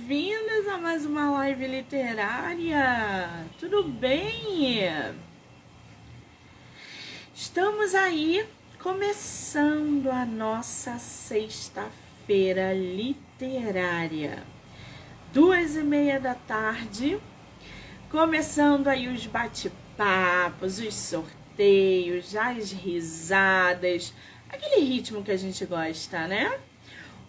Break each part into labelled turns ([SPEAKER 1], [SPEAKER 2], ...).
[SPEAKER 1] bem-vindas a mais uma live literária. Tudo bem? Estamos aí começando a nossa sexta-feira literária. 2h30 da tarde, começando aí os bate-papos, os sorteios, as risadas, aquele ritmo que a gente gosta, né?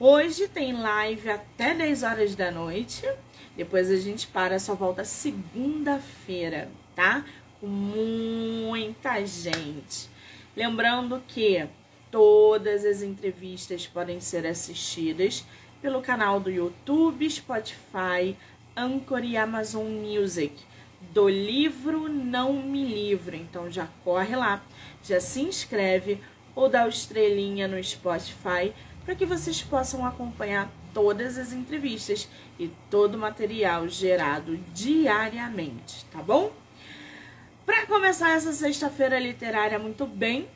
[SPEAKER 1] Hoje tem live até 10 horas da noite. Depois a gente só volta segunda-feira, tá? Com muita gente. Lembrando que todas as entrevistas podem ser assistidas pelo canal do YouTube, Spotify, Anchor e Amazon Music, do livro Não Me Livro. Então já corre lá, já se inscreve ou dá o estrelinha no Spotify, para que vocês possam acompanhar todas as entrevistas e todo o material gerado diariamente, tá bom? Para começar essa sexta-feira literária muito bem,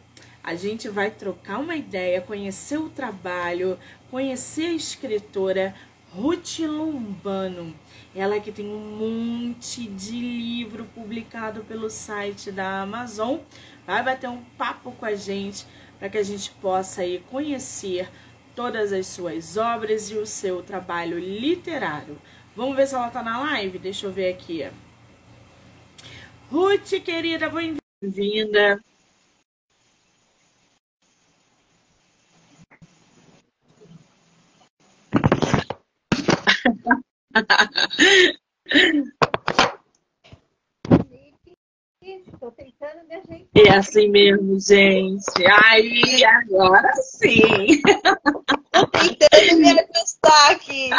[SPEAKER 1] a gente vai trocar uma ideia, conhecer o trabalho, conhecer a escritora Ruth Lombano. Ela que tem um monte de livro publicado pelo site da Amazon. Vai bater um papo com a gente para que a gente possa aí conhecer todas as suas obras e o seu trabalho literário. Vamos ver se ela tá na live? Deixa eu ver aqui. Ruth, querida, bem-vinda.
[SPEAKER 2] Estou tentando me ajeitar.
[SPEAKER 1] É assim mesmo, gente. Aí, agora sim.
[SPEAKER 2] Estou tentando me ajustar aqui.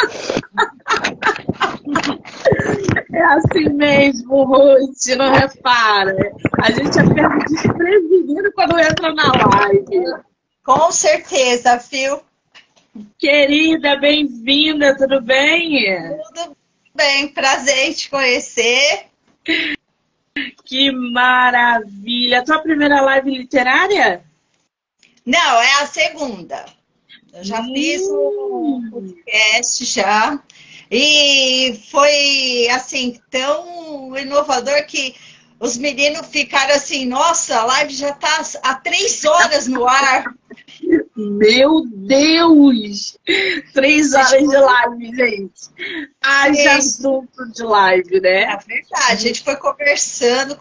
[SPEAKER 1] É assim mesmo, Ruth, não repara. A gente é pego desprevenido quando entra na live.
[SPEAKER 2] Com certeza, viu?
[SPEAKER 1] Querida, bem-vinda, tudo bem?
[SPEAKER 2] Tudo bem, prazer em te conhecer.
[SPEAKER 1] Que maravilha! Tua primeira live literária?
[SPEAKER 2] Não, é a segunda. Eu já fiz um podcast já. E foi, assim, tão inovador que os meninos ficaram assim, nossa, a live já está há 3 horas no ar.
[SPEAKER 1] Meu Deus! 3 horas de live, gente. Haja assunto de live, né?
[SPEAKER 2] É verdade, a gente foi conversando,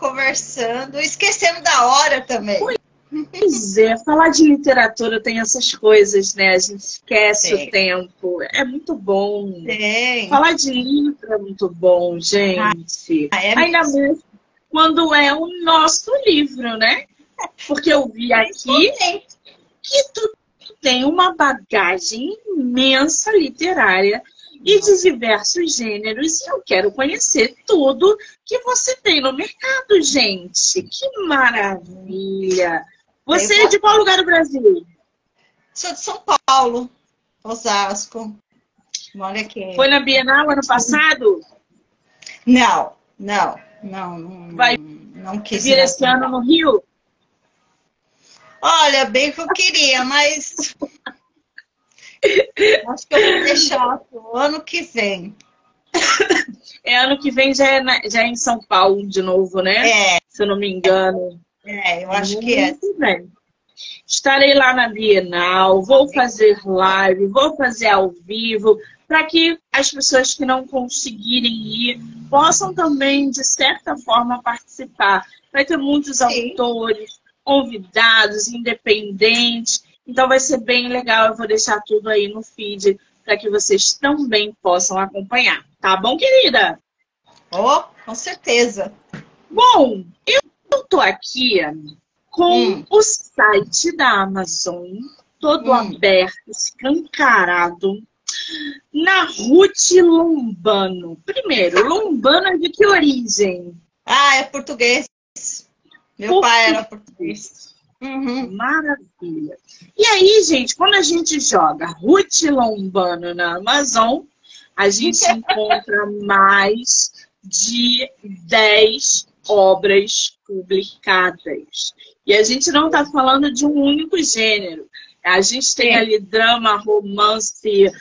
[SPEAKER 2] esquecendo da hora também.
[SPEAKER 1] Pois é, falar de literatura tem essas coisas, né? A gente esquece o tempo. É muito bom. Falar de livro é muito bom, gente. Ainda mesmo quando é o nosso livro, né? Porque eu vi aqui que tu tem uma bagagem imensa literária e de diversos gêneros, e eu quero conhecer tudo que você tem no mercado, gente. Que maravilha! Você é de qual lugar do Brasil?
[SPEAKER 2] Sou de São Paulo, Osasco. Olha aqui.
[SPEAKER 1] Foi na Bienal ano passado?
[SPEAKER 2] Não
[SPEAKER 1] Vai
[SPEAKER 2] quis
[SPEAKER 1] vir esse ano no Rio?
[SPEAKER 2] Olha, bem que eu queria, mas acho que eu vou deixar o ano que vem.
[SPEAKER 1] Ano que vem já é em São Paulo de novo, né? Se eu não me engano.
[SPEAKER 2] Eu acho que é.
[SPEAKER 1] Muito bem. Estarei lá na Bienal, vou fazer live, vou fazer ao vivo, para que as pessoas que não conseguirem ir possam também, de certa forma, participar. Vai ter muitos autores, convidados, independentes. Então vai ser bem legal. Eu vou deixar tudo aí no feed para que vocês também possam acompanhar. Tá bom, querida?
[SPEAKER 2] Oh, com certeza.
[SPEAKER 1] Bom, eu tô aqui com o site da Amazon todo aberto, escancarado, na Ruth Lombano. Primeiro, Lombano é de que origem?
[SPEAKER 2] É português. Meu pai era português.
[SPEAKER 1] Maravilha. E aí, gente, quando a gente joga Ruth Lombano na Amazon, a gente encontra mais de 10 obras publicadas. E a gente não está falando de um único gênero. A gente tem ali drama, romance,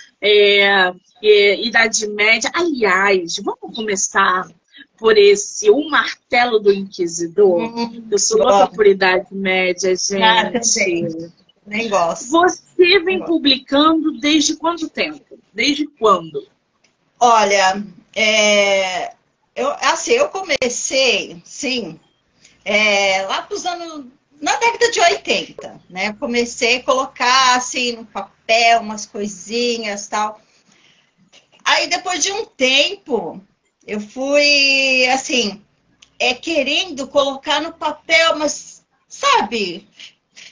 [SPEAKER 1] Idade Média. Aliás, vamos começar por esse O Martelo do Inquisidor. Eu sou louca por Idade Média, gente.
[SPEAKER 2] Nem gosto.
[SPEAKER 1] Você vem publicando desde quanto tempo? Desde quando?
[SPEAKER 2] Olha, eu comecei, sim, lá para os anos... Na década de 80, né? Comecei a colocar, assim, no papel, umas coisinhas e tal. Aí, depois de um tempo, eu fui, assim, querendo colocar no papel, mas, sabe,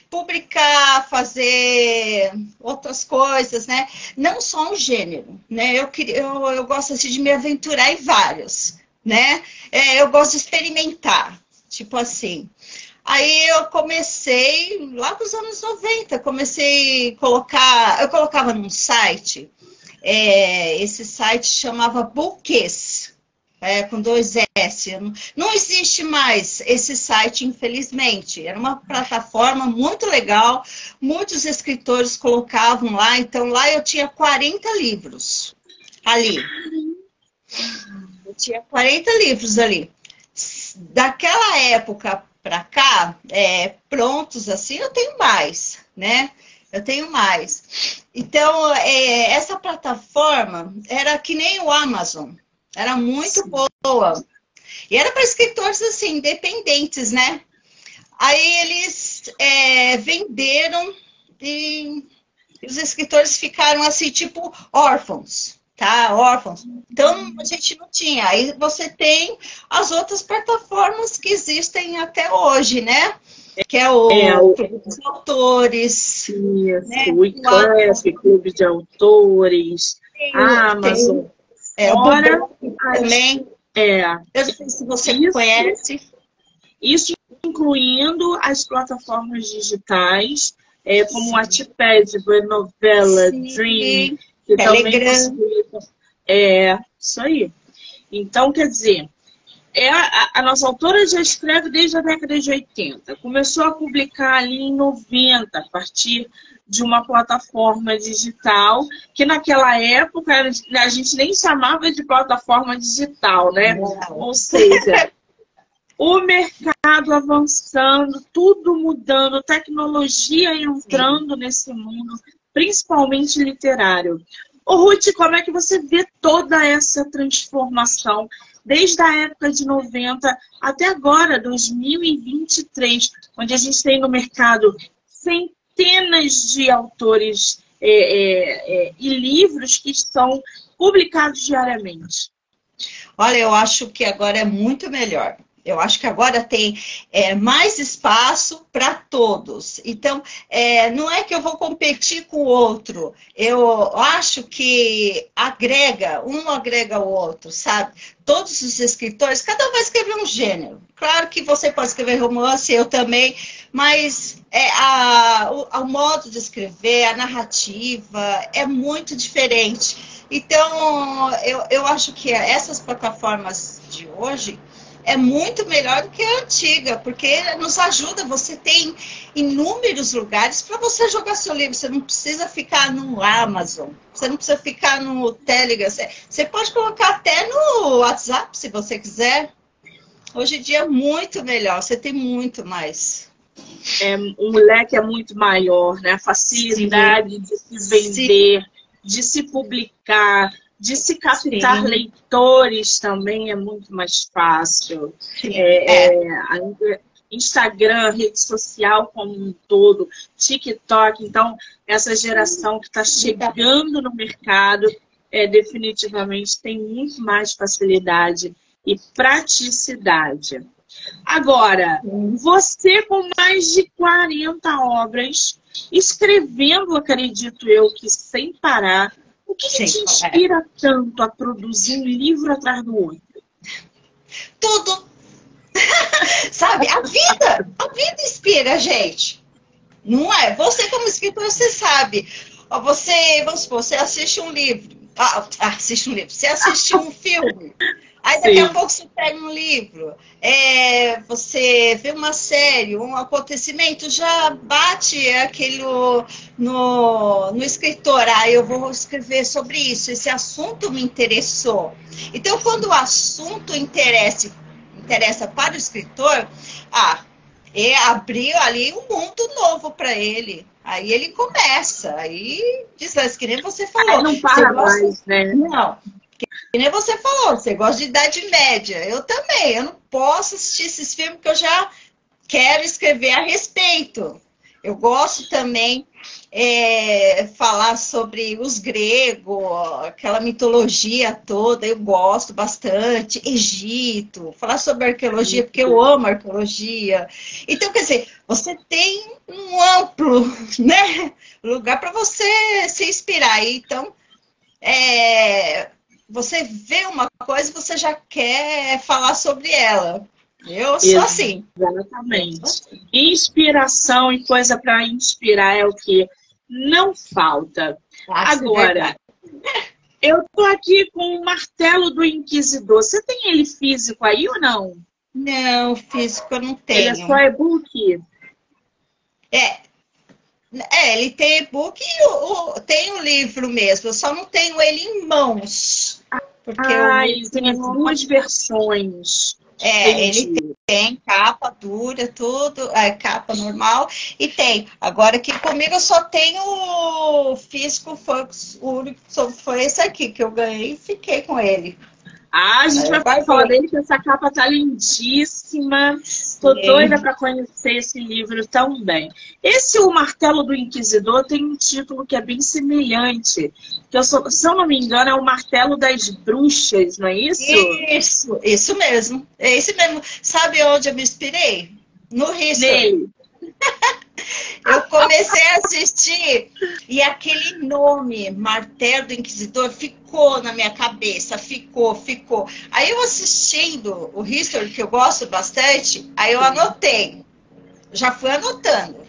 [SPEAKER 2] publicar, fazer outras coisas, né? Não só um gênero, né? Eu gosto, assim, de me aventurar em vários, né? Eu gosto de experimentar, tipo assim... Aí eu comecei, lá nos anos 90, comecei a colocar... Eu colocava num site, esse site chamava Bookies, com 2 S. Não existe mais esse site, infelizmente. Era uma plataforma muito legal, muitos escritores colocavam lá, então lá eu tinha 40 livros ali. Eu tinha 40 livros ali. Daquela época para cá, prontos assim, eu tenho mais, né? Eu tenho mais. Então, essa plataforma era que nem o Amazon, era muito boa. E era para escritores, assim, independentes, né? Aí eles venderam e os escritores ficaram, assim, tipo órfãos. Tá, órfãos. Então, a gente não tinha. Aí você tem as outras plataformas que existem até hoje, né? Que é o Clube dos Autores.
[SPEAKER 1] Isso, né? O ICAP, Clube de Autores, Amazon.
[SPEAKER 2] Fora também. Eu não sei se você conhece.
[SPEAKER 1] Isso incluindo as plataformas digitais, como o Wattpad, Novela, Dream...
[SPEAKER 2] Telegram.
[SPEAKER 1] Isso aí. Então, quer dizer, a nossa autora já escreve desde a década de 80. Começou a publicar ali em 90, a partir de uma plataforma digital, que naquela época a gente nem chamava de plataforma digital, né? Ou seja, o mercado avançando, tudo mudando, tecnologia entrando nesse mundo, principalmente literário. Ô, Ruth, como é que você vê toda essa transformação, desde a época de 90 até agora, 2023, onde a gente tem no mercado centenas de autores e livros que estão publicados diariamente?
[SPEAKER 2] Olha, eu acho que agora é muito melhor. Eu acho que agora tem mais espaço para todos. Então, não é que eu vou competir com o outro. Eu acho que um agrega o outro, sabe? Todos os escritores, cada um vai escrever um gênero. Claro que você pode escrever romance, eu também, mas o modo de escrever, a narrativa é muito diferente. Então, eu acho que essas plataformas de hoje é muito melhor do que a antiga, porque nos ajuda, você tem inúmeros lugares para você jogar seu livro, você não precisa ficar no Amazon, você não precisa ficar no Telegram, você pode colocar até no WhatsApp, se você quiser. Hoje em dia é muito melhor, você tem muito mais.
[SPEAKER 1] Um leque é muito maior, né? A facilidade de se vender, de se publicar, de se captar leitores também é muito mais fácil. Instagram, rede social como um todo, TikTok. Então, essa geração que está chegando no mercado definitivamente tem muito mais facilidade e praticidade. Agora, você com mais de 40 obras, escrevendo, acredito eu, que sem parar, o que te inspira tanto a produzir um livro atrás do outro?
[SPEAKER 2] Tudo. Sabe, a vida inspira a gente. Não é? Você como escritor, você sabe. Vamos supor, você assiste um livro. Você assiste um filme. Aí daqui a pouco você pega um livro, você vê uma série, um acontecimento, já bate aquele no escritor. Ah, eu vou escrever sobre isso, esse assunto me interessou. Então, quando o assunto interessa para o escritor, abriu ali um mundo novo para ele. Aí ele começa, aí diz, que nem você falou.
[SPEAKER 1] Aí não para mais, né?
[SPEAKER 2] Não. Que nem você falou, você gosta de Idade Média. Eu também. Eu não posso assistir esses filmes porque eu já quero escrever a respeito. Eu gosto também falar sobre os gregos, aquela mitologia toda, eu gosto bastante. Egito, falar sobre arqueologia, porque eu amo arqueologia. Então, quer dizer, você tem um amplo, né, lugar para você se inspirar. Então, você vê uma coisa e você já quer falar sobre ela. Eu sou assim.
[SPEAKER 1] Exatamente. Inspiração e coisa para inspirar é o que não falta. Agora, eu tô aqui com o Martelo do Inquisidor. Você tem ele físico aí ou não?
[SPEAKER 2] Não, físico eu não tenho.
[SPEAKER 1] Ele é só e-book?
[SPEAKER 2] Ele tem e-book e tem o livro mesmo. Eu só não tenho ele em mãos. Porque
[SPEAKER 1] ele tem as duas versões.
[SPEAKER 2] Ele tem capa dura, tudo, capa normal, e tem. Agora aqui comigo eu só tenho o físico, foi esse aqui que eu ganhei e fiquei com ele.
[SPEAKER 1] A gente vai falar dele, que essa capa tá lindíssima. Tô doida para conhecer esse livro também. O Martelo do Inquisidor tem um título que é bem semelhante. Que se eu não me engano, é o Martelo das Bruxas, não é isso?
[SPEAKER 2] Isso mesmo. É esse mesmo. Sabe onde eu me inspirei? No History. Eu comecei a assistir e aquele nome, Martelo do Inquisidor, ficou na minha cabeça, ficou. Aí eu assistindo o History, que eu gosto bastante, aí eu anotei. Já fui anotando.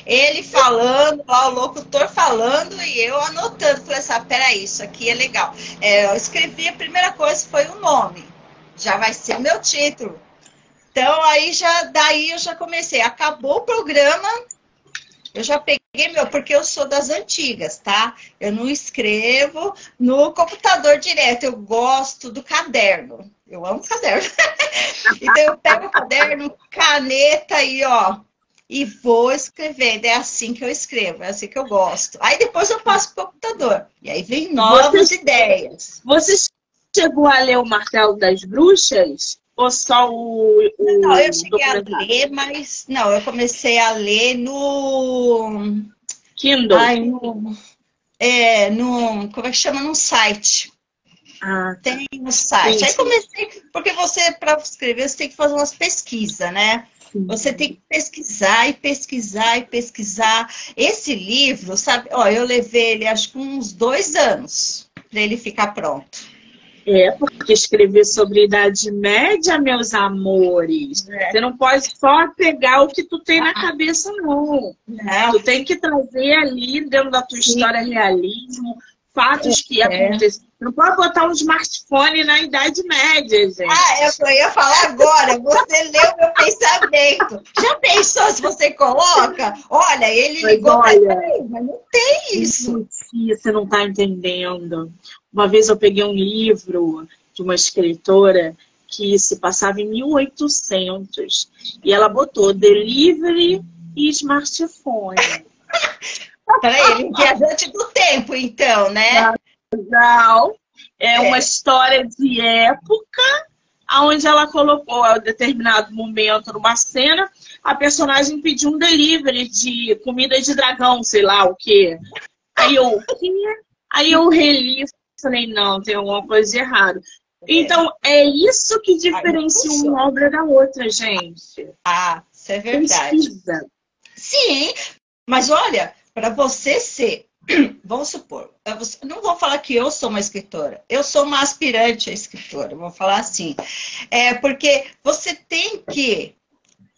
[SPEAKER 2] Ele falando, lá o locutor falando e eu anotando. Falei assim, peraí, isso aqui é legal. Eu escrevi, a primeira coisa foi o nome. Já vai ser o meu título. Então, daí eu já comecei. Acabou o programa, eu já peguei porque eu sou das antigas, tá? Eu não escrevo no computador direto, eu gosto do caderno. Eu amo caderno. Então, eu pego o caderno, caneta e vou escrevendo. É assim que eu escrevo, é assim que eu gosto. Aí depois eu passo pro computador. E aí vem novas ideias.
[SPEAKER 1] Você chegou a ler o Martelo das Bruxas? Ou só
[SPEAKER 2] Não, eu cheguei a ler, mas... Não, eu comecei a ler no...
[SPEAKER 1] Kindle?
[SPEAKER 2] Como é que chama? No site. Tem no site. Sim. Aí comecei... Porque para escrever, você tem que fazer umas pesquisas, né? Sim. Você tem que pesquisar. Esse livro, sabe? Eu levei ele, acho que uns 2 anos para ele ficar pronto.
[SPEAKER 1] Porque escrever sobre Idade Média, meus amores, você não pode só pegar o que tu tem na cabeça, não. Tu tem que trazer ali, dentro da tua história, realismo, fatos que aconteceram. Não pode botar um smartphone na Idade Média, gente.
[SPEAKER 2] Eu ia falar agora, você leu meu pensamento. Já pensou se você coloca? Olha, ele ligou pra mim, mas não tem isso.
[SPEAKER 1] Você não tá entendendo. Uma vez eu peguei um livro de uma escritora que se passava em 1800 e ela botou delivery e smartphone.
[SPEAKER 2] Peraí, viajante do tempo, então, né?
[SPEAKER 1] Não. É uma história de época onde ela colocou a determinado momento numa cena, a personagem pediu um delivery de comida de dragão, sei lá o quê. Aí eu reli. Falei, não, tem alguma coisa de errado. Então, é isso que diferencia uma obra da outra, gente.
[SPEAKER 2] Isso é verdade.
[SPEAKER 1] Pesquisa.
[SPEAKER 2] Sim, mas olha, para você ser, vamos supor, não vou falar que eu sou uma escritora, eu sou uma aspirante a escritora, vou falar assim. Porque você tem que,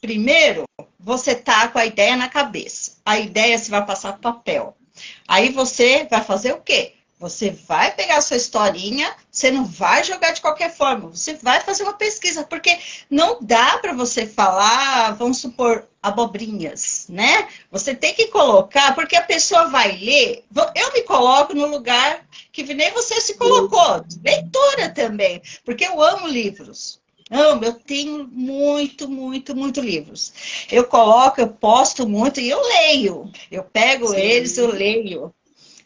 [SPEAKER 2] primeiro, você tá com a ideia na cabeça. A ideia você vai passar para papel. Aí você vai fazer o quê? Você vai pegar a sua historinha, você não vai jogar de qualquer forma, você vai fazer uma pesquisa, porque não dá para você falar, vamos supor, abobrinhas, né? Você tem que colocar, porque a pessoa vai ler. Eu me coloco no lugar que nem você se colocou, leitora também, porque eu amo livros. Amo, eu tenho muito livros. Eu coloco, eu posto muito e eu leio. Eu pego eles, eu leio.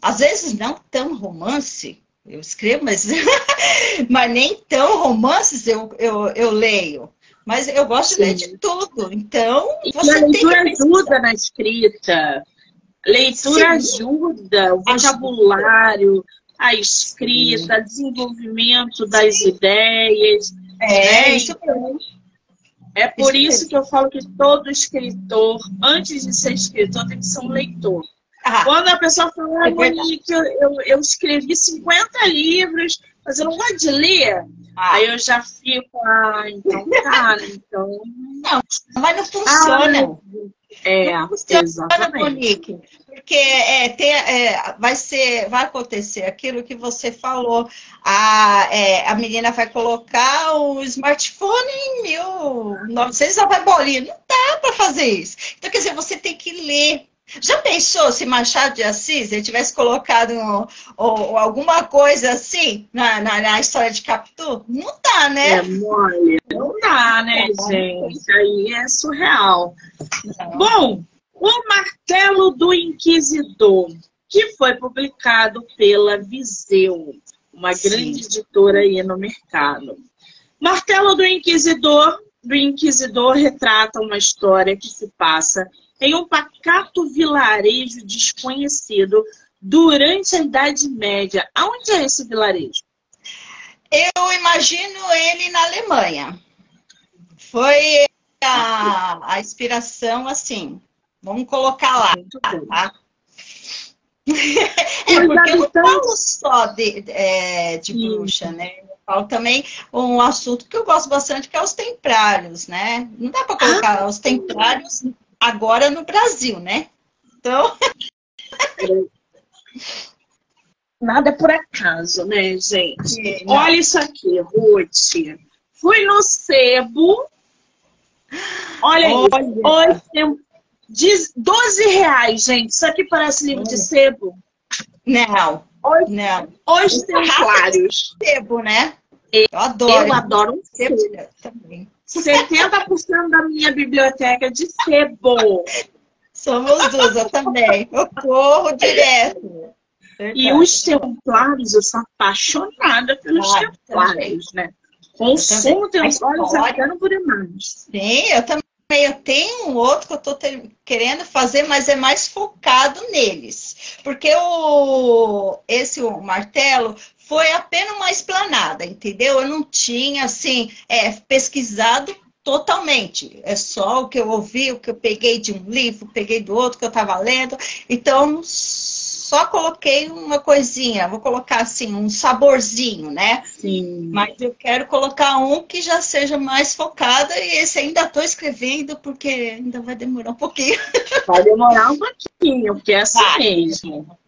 [SPEAKER 2] Às vezes não tão romance, eu escrevo, mas, mas nem tão romances eu leio. Mas eu gosto de ler de tudo. Então,
[SPEAKER 1] você a leitura ajuda na escrita. Leitura ajuda, o vocabulário, a escrita, o desenvolvimento das ideias.
[SPEAKER 2] Isso mesmo.
[SPEAKER 1] É por isso que eu falo que todo escritor, antes de ser escritor, tem que ser um leitor. Quando a pessoa fala, Monique, eu escrevi 50 livros, mas eu não gosto de ler, aí eu já fico, então tá, então...
[SPEAKER 2] Não, mas não funciona.
[SPEAKER 1] Não funciona, exatamente.
[SPEAKER 2] Monique, porque vai acontecer aquilo que você falou. A menina vai colocar o smartphone em 1900, ela vai bolinha. Não dá para fazer isso. Então, quer dizer, você tem que ler. Já pensou se Machado de Assis ele tivesse colocado alguma coisa assim na história de Capitu? Não dá, né?
[SPEAKER 1] É mole. Não dá, né, gente? Aí é surreal. Bom, O Martelo do Inquisidor, que foi publicado pela Viseu, uma grande editora aí no mercado. Martelo do Inquisidor retrata uma história que se passa em um pacato vilarejo desconhecido durante a Idade Média. Aonde é esse vilarejo?
[SPEAKER 2] Eu imagino ele na Alemanha. Foi a inspiração, assim. Vamos colocar lá. Tá? Porque eu não falo só de bruxa, né? Eu falo também um assunto que eu gosto bastante, que é os templários, né? Não dá para colocar os templários agora no Brasil, né? Então...
[SPEAKER 1] Nada é por acaso, né, gente? Olha isso aqui, Ruth. Fui no sebo. Olha aí. 12 reais, gente. Isso aqui parece livro de sebo.
[SPEAKER 2] Não.
[SPEAKER 1] Os Templários.
[SPEAKER 2] Sebo, né? Eu adoro.
[SPEAKER 1] Eu adoro um sebo
[SPEAKER 2] também.
[SPEAKER 1] 70% da minha biblioteca é de sebo.
[SPEAKER 2] Somos duas, eu também. Eu corro direto.
[SPEAKER 1] E os Templários, eu sou apaixonada pelos Templários, né? Consumo Templários até não poder mais.
[SPEAKER 2] Sim, eu também. Eu tenho um outro que eu estou querendo fazer, mas é mais focado neles. Porque o martelo foi apenas uma esplanada, entendeu? Eu não tinha, assim, pesquisado totalmente. É só o que eu ouvi, o que eu peguei de um livro, peguei do outro que eu estava lendo. Então, só coloquei uma coisinha, vou colocar assim, um saborzinho, né?
[SPEAKER 1] Sim.
[SPEAKER 2] Mas eu quero colocar um que já seja mais focado e esse ainda estou escrevendo porque ainda vai demorar um pouquinho.
[SPEAKER 1] Vai demorar um pouquinho, porque é assim mesmo.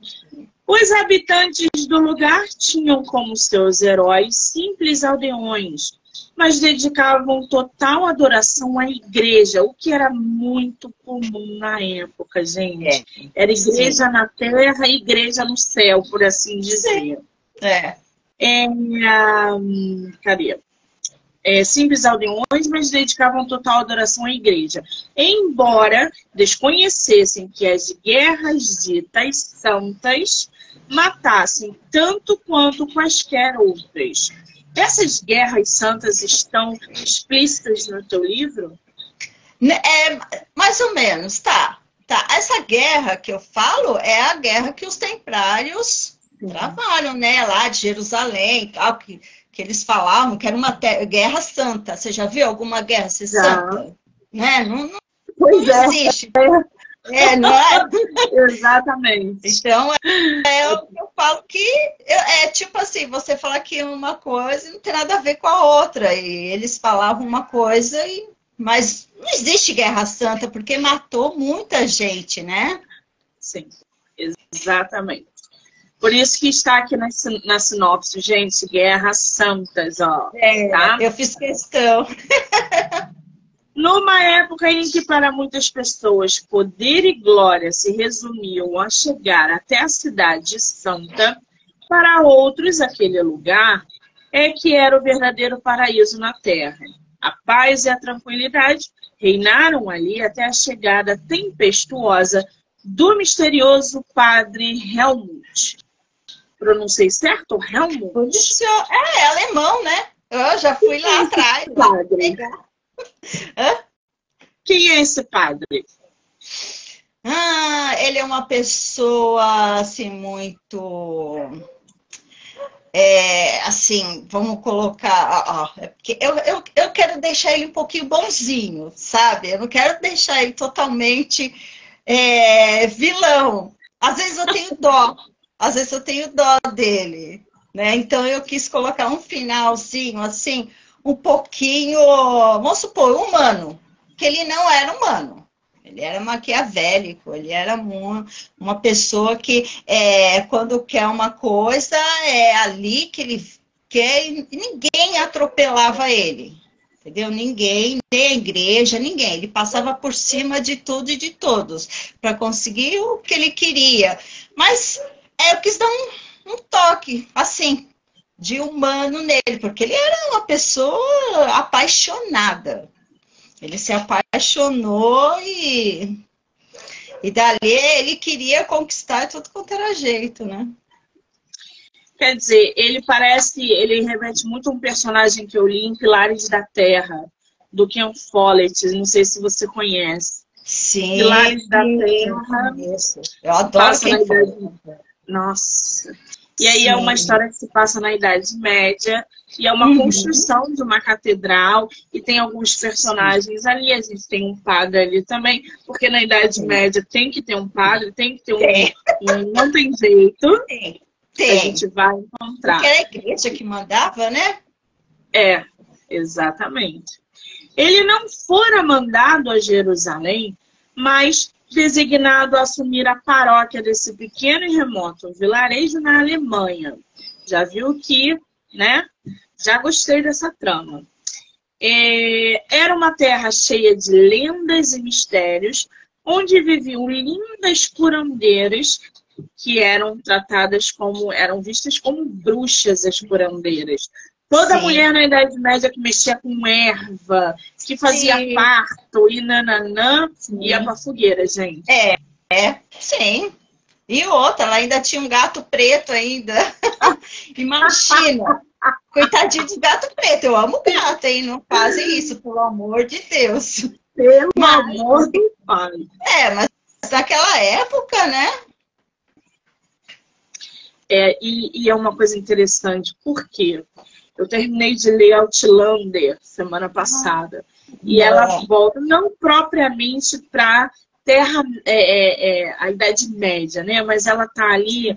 [SPEAKER 1] Os habitantes do lugar tinham como seus heróis simples aldeões, mas dedicavam total adoração à igreja, o que era muito comum na época, gente. Era igreja na terra e igreja no céu, por assim dizer. Cadê? Simples aldeões, mas dedicavam total adoração à igreja. Embora desconhecessem que as guerras ditas santas matassem tanto quanto quaisquer outras. Essas guerras santas estão explícitas no teu livro?
[SPEAKER 2] Mais ou menos, tá. Essa guerra que eu falo é a guerra que os templários travaram, né? Lá de Jerusalém, tal, que eles falavam que era uma guerra santa. Você já viu alguma guerra ser santa? Né? Não existe. Não é?
[SPEAKER 1] Exatamente.
[SPEAKER 2] Então, eu falo que tipo assim, você fala que uma coisa não tem nada a ver com a outra. E eles falavam uma coisa, mas não existe guerra santa, porque matou muita gente, né?
[SPEAKER 1] Sim, exatamente. Por isso que está aqui na sinopse, gente, Guerras Santas, ó. Tá?
[SPEAKER 2] Eu fiz questão.
[SPEAKER 1] Numa época em que para muitas pessoas poder e glória se resumiam a chegar até a cidade santa, para outros aquele lugar é que era o verdadeiro paraíso na terra. A paz e a tranquilidade reinaram ali até a chegada tempestuosa do misterioso padre Helmut. Pronunciei certo? Helmut?
[SPEAKER 2] É alemão, né? Eu já fui lá atrás.
[SPEAKER 1] Padre. Quem é esse padre?
[SPEAKER 2] Ele é uma pessoa, assim, muito... assim, vamos colocar... porque eu quero deixar ele um pouquinho bonzinho, sabe? Eu não quero deixar ele totalmente vilão. Às vezes eu tenho dó. Às vezes eu tenho dó dele, né? Então eu quis colocar um finalzinho, assim, um pouquinho, vamos supor, humano. Que ele não era humano. Ele era maquiavélico, ele era uma pessoa que, quando quer uma coisa, é ali que ele quer, e ninguém atropelava ele, entendeu? Ninguém, nem a igreja, ninguém. Ele passava por cima de tudo e de todos, para conseguir o que ele queria. Mas eu quis dar um toque, assim, de humano nele, porque ele era uma pessoa apaixonada. Ele se apaixonou e dali ele queria conquistar tudo quanto era jeito, né?
[SPEAKER 1] Quer dizer, ele remete muito a um personagem que eu li em Pilares da Terra, do Ken Follett, não sei se você conhece.
[SPEAKER 2] Sim.
[SPEAKER 1] Pilares da Terra.
[SPEAKER 2] Eu adoro Ken Follett.
[SPEAKER 1] Nossa. E aí é uma história que se passa na Idade Média, e é uma construção de uma catedral, e tem alguns personagens ali, a gente tem um padre ali também, porque na Idade Média tem que ter um padre, tem que ter não tem jeito,
[SPEAKER 2] Tem.
[SPEAKER 1] A gente vai encontrar.
[SPEAKER 2] Porque era a igreja que mandava, né?
[SPEAKER 1] Exatamente. Ele não fora mandado a Jerusalém, mas designado a assumir a paróquia desse pequeno e remoto vilarejo na Alemanha. Já viu que, né? Já gostei dessa trama. Era uma terra cheia de lendas e mistérios, onde viviam lindas curandeiras que eram vistas como bruxas, as curandeiras. Toda mulher na Idade Média que mexia com erva, que fazia parto e nananã, ia pra fogueira, gente.
[SPEAKER 2] Sim. E outra, ela ainda tinha um gato preto ainda. Imagina. Coitadinho de gato preto. Eu amo gato, hein? Não fazem isso, pelo amor de Deus.
[SPEAKER 1] Pelo amor do pai.
[SPEAKER 2] Mas naquela época, né?
[SPEAKER 1] E é uma coisa interessante, porque eu terminei de ler Outlander semana passada. E ela volta, não propriamente para a Idade Média, né? Mas ela tá ali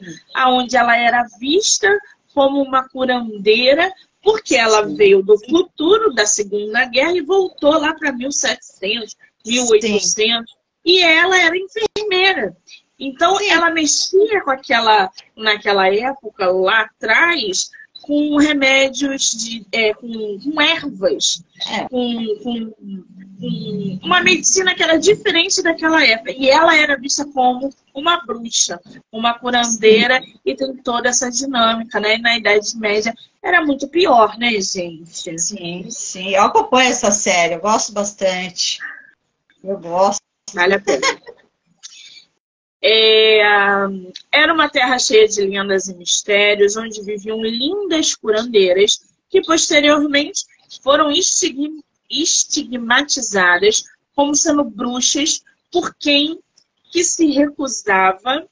[SPEAKER 1] onde ela era vista como uma curandeira, porque ela veio do futuro da Segunda Guerra e voltou lá para 1700, 1800. E ela era enfermeira. Então, ela mexia naquela época, lá atrás, com remédios, com ervas, com uma medicina que era diferente daquela época. E ela era vista como uma bruxa, uma curandeira, e tem toda essa dinâmica, né? E na Idade Média era muito pior, né, gente?
[SPEAKER 2] Sim. Eu acompanho essa série, eu gosto bastante. Eu gosto.
[SPEAKER 1] Vale a pena. Era uma terra cheia de lendas e mistérios, onde viviam lindas curandeiras que posteriormente foram estigmatizadas como sendo bruxas por quem que se recusava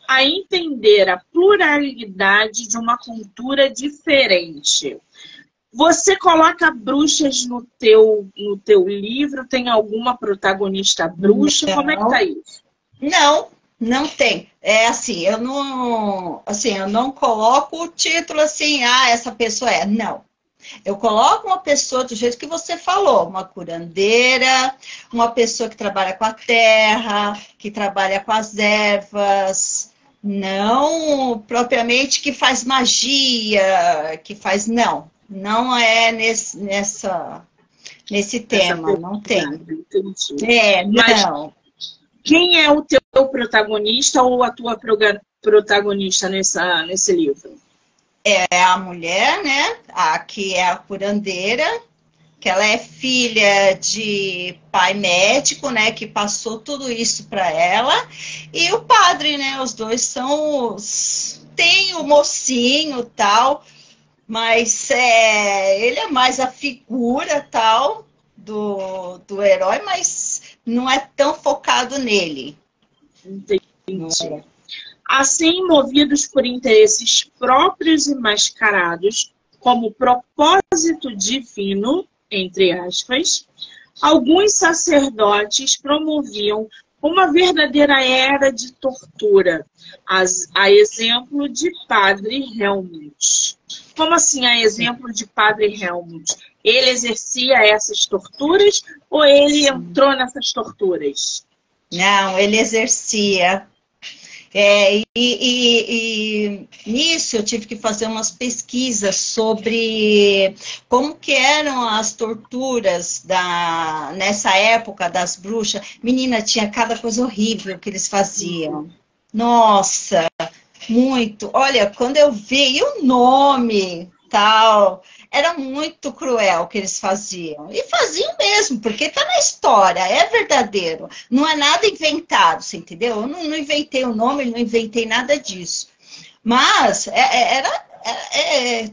[SPEAKER 1] a entender a pluralidade de uma cultura diferente. Você coloca bruxas no teu livro? Tem alguma protagonista bruxa? Como é que tá isso?
[SPEAKER 2] Não tem. Eu não coloco o título assim, essa pessoa é. Não. Eu coloco uma pessoa do jeito que você falou, uma curandeira, uma pessoa que trabalha com a terra, que trabalha com as ervas, não propriamente que faz magia, que faz. Não, não é nesse
[SPEAKER 1] Essa
[SPEAKER 2] tema, não tem.
[SPEAKER 1] pegada, entendi.
[SPEAKER 2] É,
[SPEAKER 1] Mas
[SPEAKER 2] não.
[SPEAKER 1] quem é o teu protagonista ou a tua protagonista nesse livro?
[SPEAKER 2] É a mulher, né? A que é a curandeira, que ela é filha de pai médico, né? Que passou tudo isso para ela. E o padre, né? Os dois são os... Tem o mocinho tal, mas ele é mais a figura tal do herói, mas não é tão focado nele.
[SPEAKER 1] Entendi.
[SPEAKER 2] Não é.
[SPEAKER 1] Assim, movidos por interesses próprios e mascarados, como propósito divino, entre aspas, alguns sacerdotes promoviam uma verdadeira era de tortura, a exemplo de Padre Helmut. Como assim, a exemplo de Padre Helmut? Ele exercia essas torturas ou ele entrou nessas torturas?
[SPEAKER 2] Não, ele exercia. E nisso eu tive que fazer umas pesquisas sobre como que eram as torturas nessa época das bruxas. Menina, tinha cada coisa horrível que eles faziam. Nossa, muito. Olha, quando eu vi o nome, tal, era muito cruel o que eles faziam. E faziam mesmo, porque está na história, é verdadeiro. Não é nada inventado, você entendeu? Eu não inventei o nome, não inventei nada disso. Mas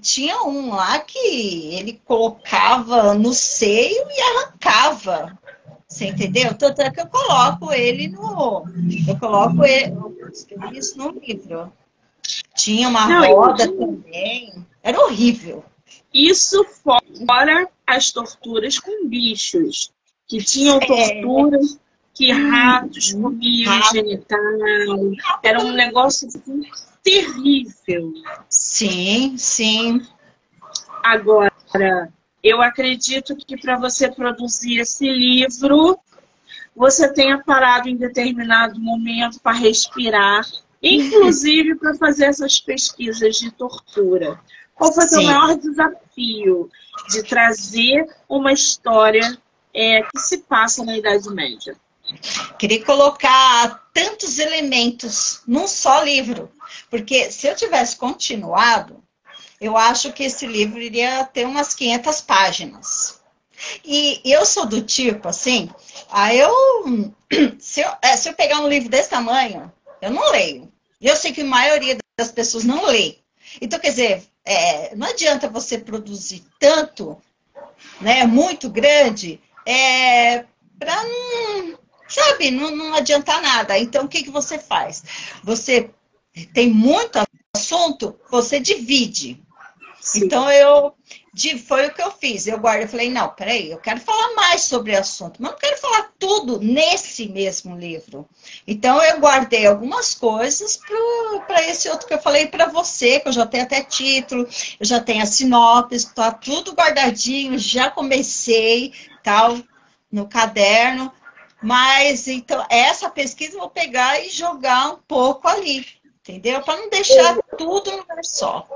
[SPEAKER 2] tinha um lá que ele colocava no seio e arrancava. Você entendeu? Tanto é que eu coloco ele no. Eu coloco ele, eu escrevi isso no livro. Tinha uma roda também. Era horrível.
[SPEAKER 1] Isso fora as torturas com bichos, que tinham torturas que ratos comiam genital. Era um negócio assim, terrível.
[SPEAKER 2] Sim, sim.
[SPEAKER 1] Agora, eu acredito que para você produzir esse livro, você tenha parado em determinado momento para respirar, inclusive para fazer essas pesquisas de tortura. Qual foi o seu maior desafio de trazer uma história que se passa na Idade Média?
[SPEAKER 2] Queria colocar tantos elementos num só livro, porque se eu tivesse continuado, eu acho que esse livro iria ter umas 500 páginas. E eu sou do tipo, assim, se eu pegar um livro desse tamanho, eu não leio. E eu sei que a maioria das pessoas não lê. Então, quer dizer, não adianta você produzir tanto, né, muito grande, para não, sabe, não adiantar nada. Então, o que você faz? Você tem muito assunto, você divide. Sim. Então, foi o que eu fiz. Eu falei, não, peraí, eu quero falar mais sobre o assunto, mas não quero falar tudo nesse mesmo livro. Então, eu guardei algumas coisas para esse outro que eu falei para você, que eu já tenho até título, eu já tenho a sinopse, está tudo guardadinho, já comecei, tal, no caderno. Mas, então, essa pesquisa eu vou pegar e jogar um pouco ali, entendeu? Para não deixar tudo num lugar só.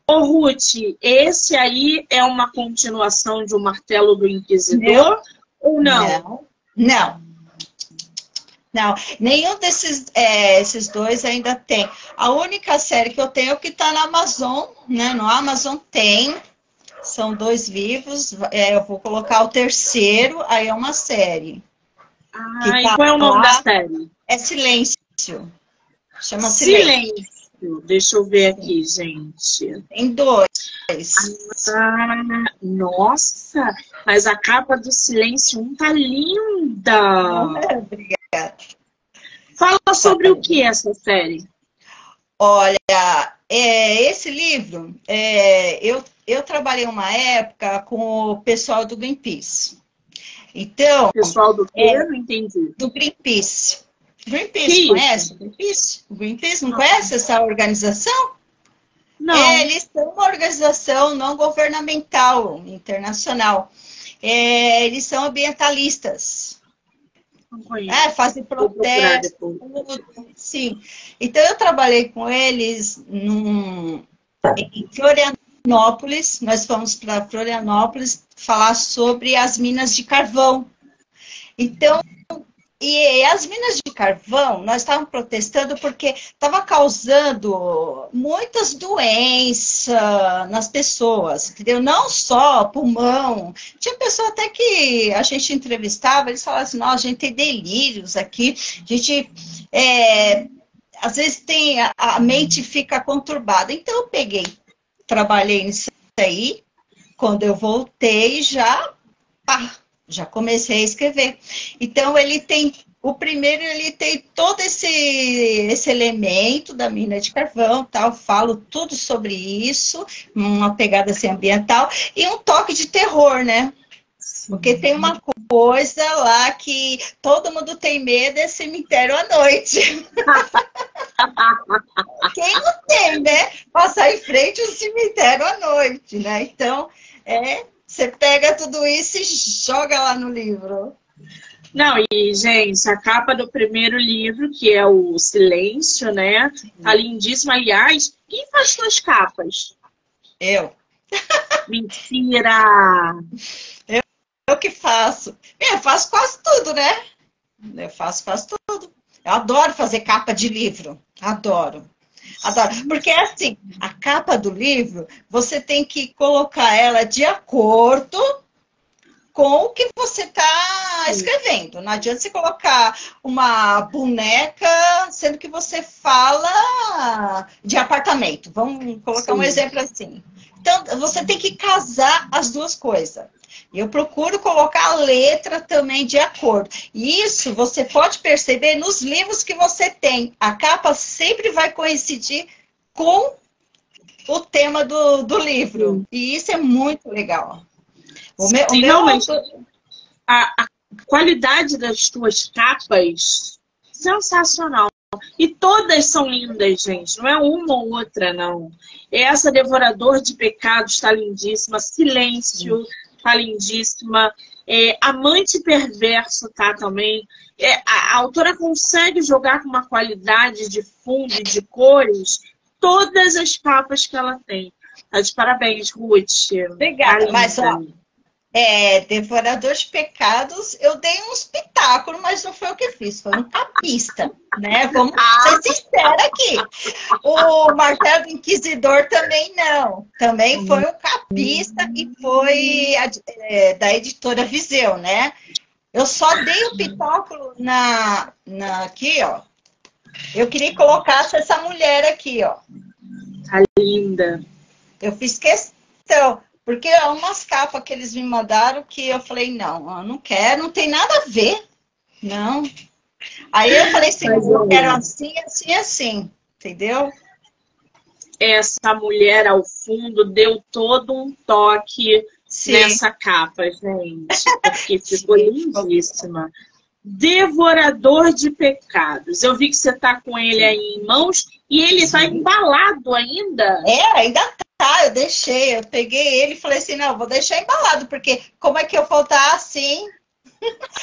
[SPEAKER 1] Ô, Ruth, esse aí é uma continuação de O Martelo do Inquisidor ou não?
[SPEAKER 2] Não. Nenhum esses dois ainda tem. A única série que eu tenho é o que está na Amazon, né? No Amazon tem. São 2 livros. Eu vou colocar o terceiro, aí é uma série.
[SPEAKER 1] E qual é o nome da série?
[SPEAKER 2] É Silêncio. Chama
[SPEAKER 1] Silêncio. Deixa eu ver aqui, gente.
[SPEAKER 2] Tem 2.
[SPEAKER 1] Nossa, mas a capa do Silêncio 1 tá linda.
[SPEAKER 2] Obrigada.
[SPEAKER 1] Fala sobre o que é essa série?
[SPEAKER 2] Olha, esse livro, eu trabalhei uma época com o pessoal do Greenpeace. Então...
[SPEAKER 1] Pessoal do quê? Não entendi.
[SPEAKER 2] Do Greenpeace. Greenpeace, conhece? O Greenpeace não conhece essa organização?
[SPEAKER 1] Não.
[SPEAKER 2] Eles são uma organização não governamental, internacional. Eles são ambientalistas.
[SPEAKER 1] Não conheço.
[SPEAKER 2] Fazem
[SPEAKER 1] Vou procurar
[SPEAKER 2] protesto,
[SPEAKER 1] depois.
[SPEAKER 2] tudo, sim. Então, eu trabalhei com eles em Florianópolis. Nós fomos para Florianópolis falar sobre as minas de carvão. Então, e as minas de carvão, nós estávamos protestando porque estava causando muitas doenças nas pessoas, entendeu? Não só pulmão. Tinha pessoa até que a gente entrevistava, eles falavam assim, nossa, a gente tem delírios aqui, a gente, às vezes a mente fica conturbada. Então eu peguei, trabalhei nisso aí, quando eu voltei já comecei a escrever. Então, o primeiro, ele tem todo esse elemento da mina de carvão, tal, falo tudo sobre isso, uma pegada assim, ambiental, e um toque de terror, né? Porque tem uma coisa lá que todo mundo tem medo, é cemitério à noite. Quem não tem, né? Passar em frente ao cemitério à noite, né? Então, você pega tudo isso e joga lá no livro.
[SPEAKER 1] Não, e, gente, a capa do primeiro livro, que é o Silêncio, né? Tá lindíssima. Aliás, quem faz suas capas?
[SPEAKER 2] Eu.
[SPEAKER 1] Mentira!
[SPEAKER 2] Eu que faço. Eu faço quase tudo, né? Eu faço quase tudo. Eu adoro fazer capa de livro. Adoro. Adoro. Porque assim, a capa do livro, você tem que colocar ela de acordo com o que você está escrevendo. Não adianta você colocar uma boneca, sendo que você fala de apartamento. Vamos colocar um exemplo assim. Então, você tem que casar as duas coisas. Eu procuro colocar a letra também de acordo. E isso você pode perceber nos livros que você tem. A capa sempre vai coincidir com o tema do livro. E isso é muito legal.
[SPEAKER 1] Realmente, a qualidade das tuas capas, sensacional. E todas são lindas, gente. Não é uma ou outra, não. Essa Devorador de Pecados está lindíssima. Silêncio tá lindíssima. Amante Perverso tá também. A autora consegue jogar com uma qualidade de fundo e de cores todas as capas que ela tem. Tá de parabéns, Ruth.
[SPEAKER 2] Obrigada, mas ó, Devorador de Pecados, eu dei uns pitáculos, mas não foi o que fiz, foi um capista, né? Vamos ser sinceros aqui. O Martelo do Inquisidor também não. Também foi um capista e foi da editora Viseu, né? Eu só dei o pitáculo aqui, ó. Eu queria que colocasse essa mulher aqui, ó.
[SPEAKER 1] Tá linda.
[SPEAKER 2] Eu fiz questão. Porque é umas capas que eles me mandaram que eu falei, não, eu não quero, não tem nada a ver. Não. Aí eu falei assim, eu quero assim, assim, assim. Entendeu?
[SPEAKER 1] Essa mulher ao fundo deu todo um toque nessa capa, gente. Porque ficou lindíssima. Devorador de Pecados. Eu vi que você tá com ele aí em mãos e ele tá embalado ainda.
[SPEAKER 2] Ainda tá, eu deixei. Eu peguei ele e falei assim, não, vou deixar embalado, porque como é que eu vou estar assim?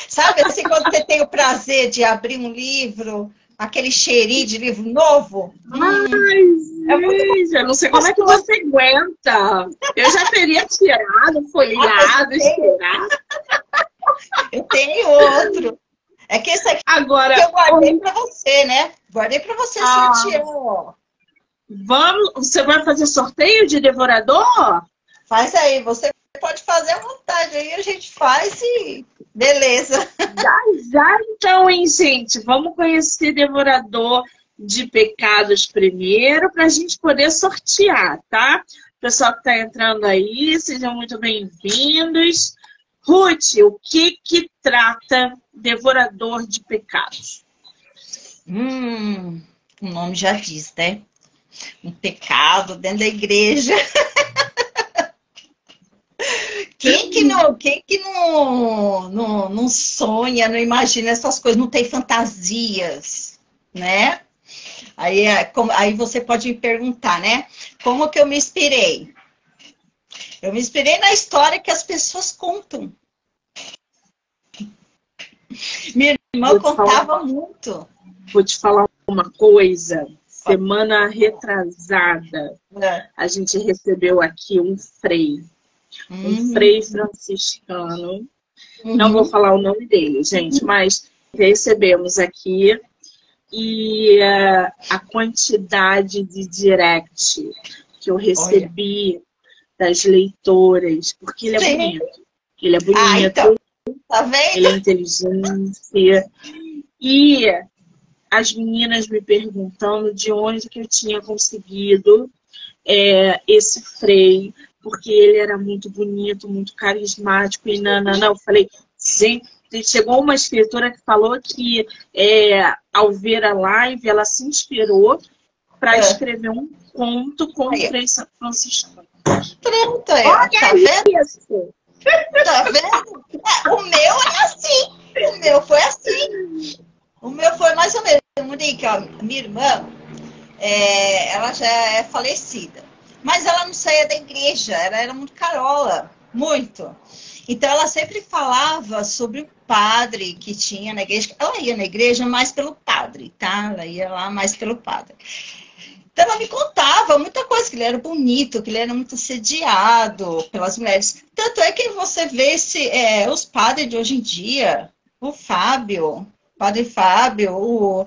[SPEAKER 2] Sabe assim, quando você tem o prazer de abrir um livro, aquele cheirinho de livro novo?
[SPEAKER 1] Ai, eu não sei como é que você aguenta. Eu já teria tirado, folheado, esperado.
[SPEAKER 2] Eu tenho outro. É que esse aqui
[SPEAKER 1] agora,
[SPEAKER 2] que eu guardei pra você, né? Guardei pra você sortear.
[SPEAKER 1] Você vai fazer sorteio de Devorador?
[SPEAKER 2] Faz aí, você pode fazer à vontade. Aí a gente faz e beleza.
[SPEAKER 1] Já então, hein, gente? Vamos conhecer Devorador de Pecados primeiro, para a gente poder sortear, tá? O pessoal que está entrando aí, sejam muito bem-vindos. Ruth, o que trata Devorador de Pecados?
[SPEAKER 2] O nome já diz, né? Um pecado dentro da igreja. Quem que não sonha, não imagina essas coisas, não tem fantasias, né? Aí você pode me perguntar, né? Como que eu me inspirei? Eu me inspirei na história que as pessoas contam. Minha irmã contava muito.
[SPEAKER 1] Vou te falar uma coisa. Semana retrasada, a gente recebeu aqui um frei franciscano. Não vou falar o nome dele, gente, mas recebemos aqui. E a quantidade de direct que eu recebi das leitoras, porque ele é bonito. Ele é bonito,
[SPEAKER 2] então, tá vendo?
[SPEAKER 1] ele é inteligente. E as meninas me perguntando de onde que eu tinha conseguido esse frei, porque ele era muito bonito, muito carismático. E não. Eu falei, gente, chegou uma escritora que falou que ao ver a live, ela se inspirou para escrever um conto com o Frei Franciscano.
[SPEAKER 2] Pronto, olha, tá vendo? Isso. Tá vendo? O meu é assim. O meu foi assim. O meu foi mais ou menos. Monique, minha irmã, ela já é falecida. Mas ela não saía da igreja. Ela era muito carola. Muito. Então, ela sempre falava sobre o padre que tinha na igreja. Ela ia na igreja mais pelo padre, tá? Ela ia lá mais pelo padre. Então, ela me contava muita coisa, que ele era bonito, que ele era muito assediado pelas mulheres. Tanto é que você vê os padres de hoje em dia, o padre Fábio, o